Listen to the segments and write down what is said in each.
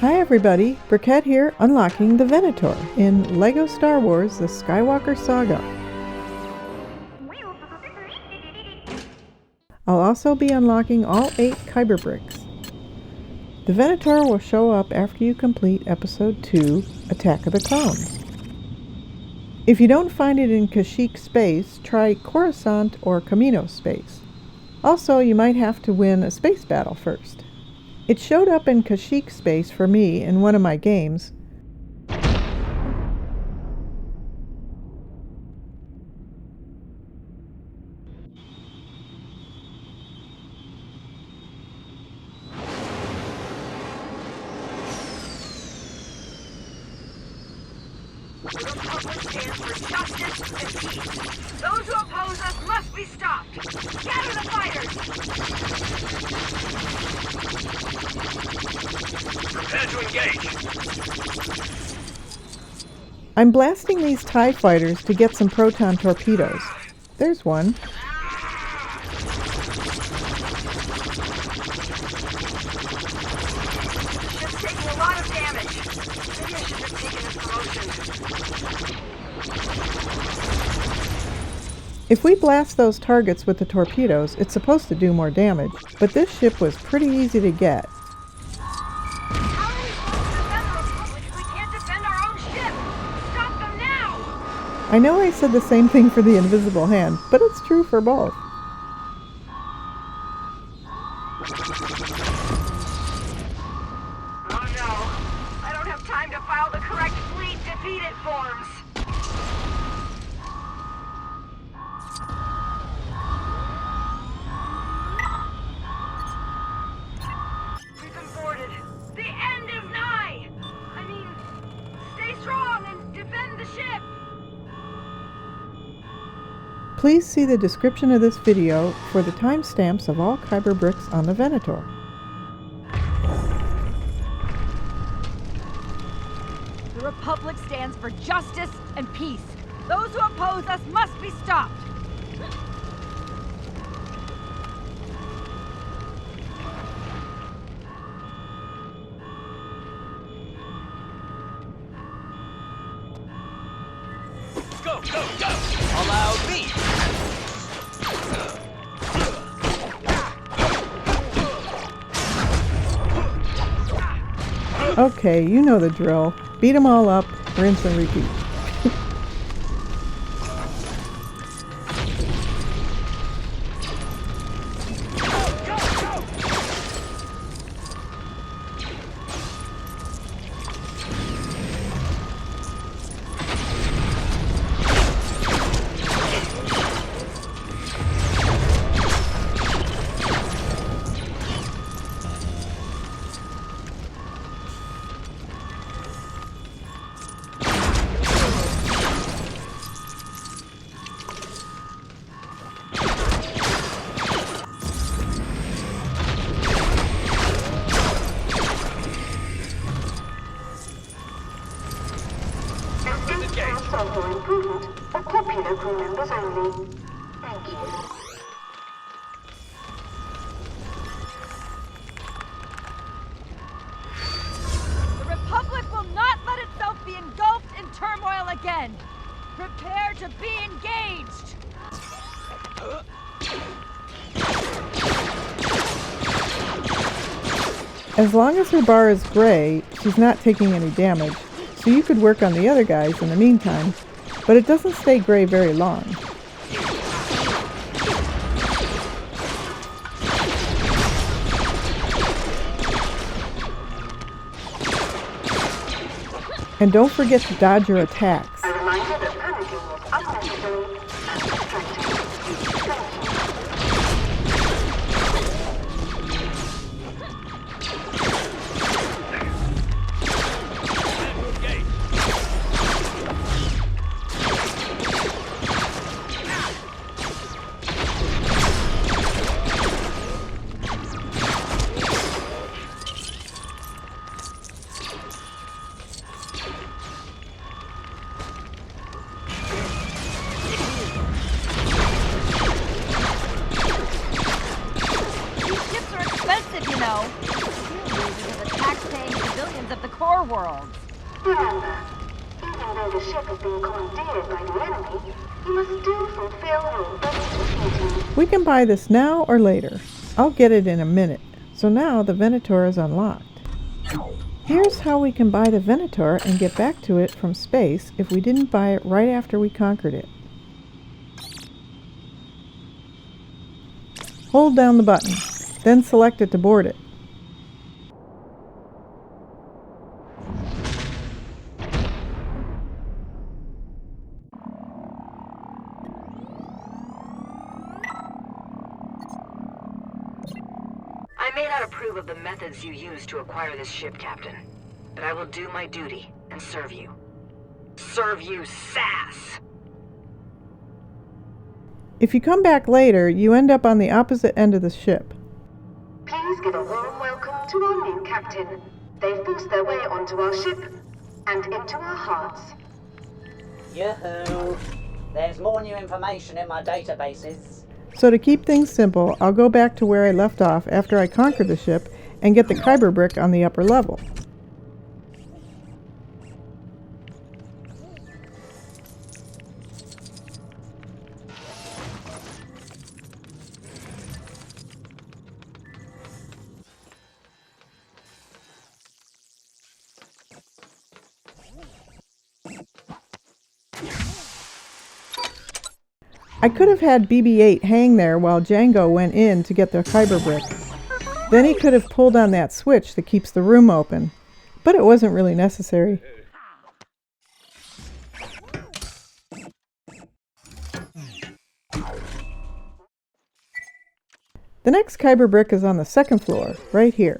Hi everybody, Brickette here, unlocking the Venator in LEGO Star Wars The Skywalker Saga. I'll also be unlocking all 8 Kyber Bricks. The Venator will show up after you complete Episode 2, Attack of the Clones. If you don't find it in Kashyyyk space, try Coruscant or Camino space. Also, you might have to win a space battle first. It showed up in Kashyyyk space for me in one of my games. The Republic stands for justice and peace. Those who oppose us must be stopped. Gather the fighters! Prepare to engage. I'm blasting these TIE fighters to get some proton torpedoes. There's one. Ship's taking a lot of damage. Maybe I should have taken this promotion. If we blast those targets with the torpedoes, it's supposed to do more damage, but this ship was pretty easy to get. How are we supposed to defend the Republic if we can't defend our own ship? Stop them now! I know I said the same thing for the invisible hand, but it's true for both. Oh no, I don't have time to file the correct fleet defeated forms. We've been boarded. The end is nigh! I mean, stay strong and defend the ship! Please see the description of this video for the timestamps of all Kyber Bricks on the Venator. The Republic stands for justice and peace. Those who oppose us must be stopped. Go, go, go! Allow me! Okay, you know the drill. Beat them all up, rinse and repeat. For improvement of popular crew members only. Thank you. The Republic will not let itself be engulfed in turmoil again. Prepare to be engaged. As long as her bar is gray, she's not taking any damage, so you could work on the other guys in the meantime, but it doesn't stay gray very long. And don't forget to dodge your attacks. A reminder that panicking is unnecessary and distracting. citizens of the core worlds. Remember, even though the ship has been commandeered by the enemy, you must still fulfill your basic duties. We can buy this now or later. I'll get it in a minute. So now the Venator is unlocked. Here's how we can buy the Venator and get back to it from space if we didn't buy it right after we conquered it. Hold down the button, then select it to board it. I may not approve of the methods you use to acquire this ship, Captain, but I will do my duty and serve you. Serve you, sass! If you come back later, you end up on the opposite end of the ship. Please give a warm welcome to our new captain. They've forced their way onto our ship and into our hearts. Yoo-hoo! There's more new information in my databases. So to keep things simple, I'll go back to where I left off after I conquer the ship and get the Kyber Brick on the upper level. I could have had BB-8 hang there while Django went in to get the Kyber Brick. Then he could have pulled on that switch that keeps the room open, but it wasn't really necessary. The next Kyber Brick is on the second floor, right here.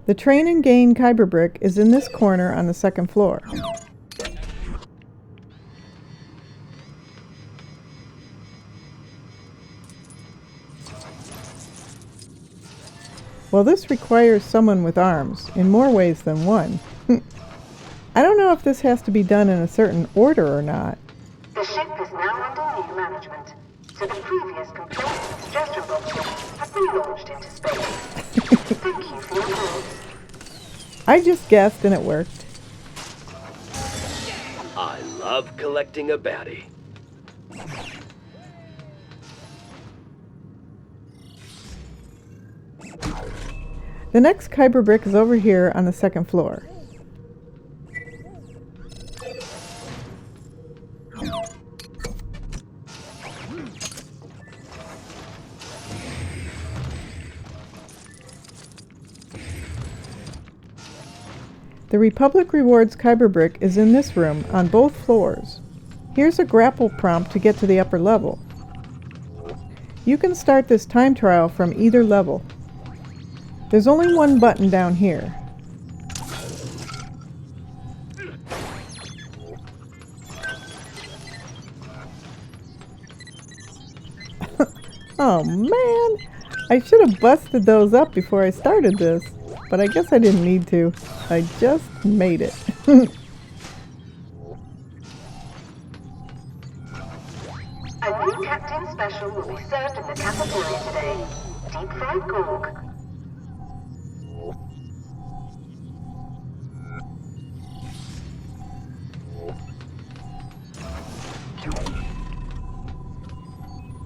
The Train and Gain Kyber Brick is in this corner on the second floor. Well, this requires someone with arms, in more ways than one. I don't know if this has to be done in a certain order or not. The ship is now under new management, so the previous complaints and suggestion boxes have been launched into space. Thank you for your calls. I just guessed and it worked. I love collecting a bounty. The next Kyber Brick is over here on the second floor. The Republic Rewards Kyber Brick is in this room on both floors. Here's a grapple prompt to get to the upper level. You can start this time trial from either level. There's only one button down here. Oh man! I should have busted those up before I started this, but I guess I didn't need to. I just made it. A new captain special will be served in the cafeteria today. Deep fried gorg.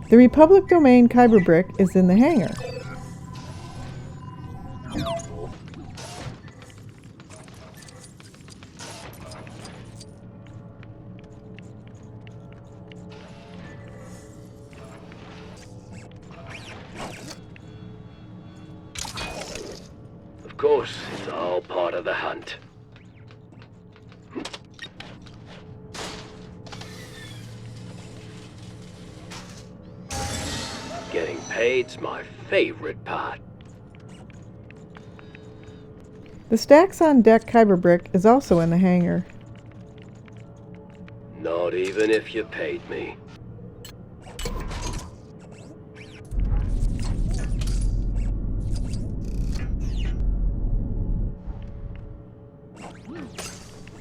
The Republic Domain Kyber Brick is in the hangar. Of course, it's all part of the hunt. Getting paid's my favorite part. The stacks on deck Kyber Brick is also in the hangar. Not even if you paid me.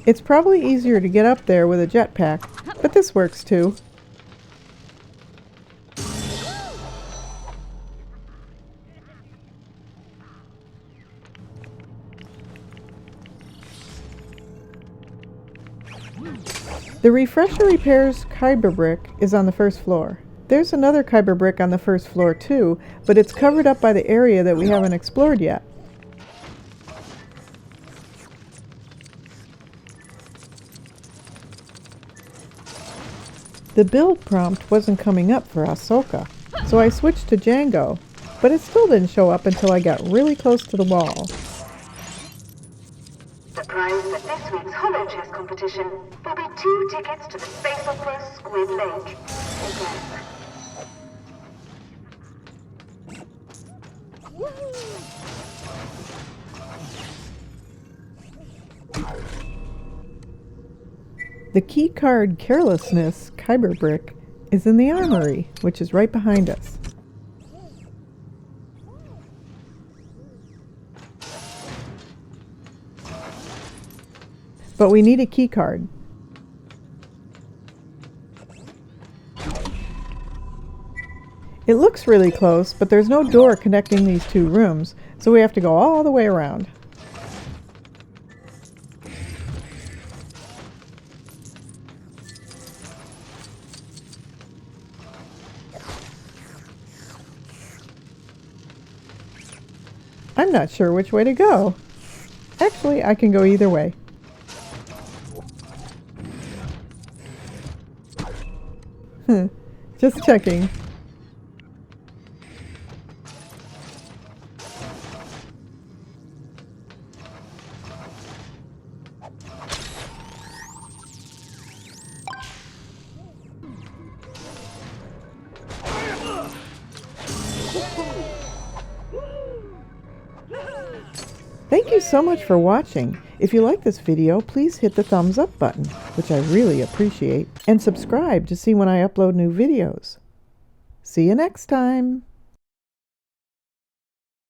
It's probably easier to get up there with a jetpack, but this works too. The Refresher Repairs Kyber Brick is on the first floor. There's another Kyber Brick on the first floor too, but it's covered up by the area that we haven't explored yet. The build prompt wasn't coming up for Ahsoka, so I switched to Django, but it still didn't show up until I got really close to the wall. The prize for this week's holochess competition will be 2 tickets to the space opera Squid Lake. Again. The Keycard Carelessness Kyber Brick is in the Armory, which is right behind us. But we need a keycard. It looks really close, but there's no door connecting these two rooms, so we have to go all the way around. I'm not sure which way to go. Actually, I can go either way. Just checking. Thank you so much for watching. If you like this video, please hit the thumbs up button, which I really appreciate, and subscribe to see when I upload new videos. See you next time!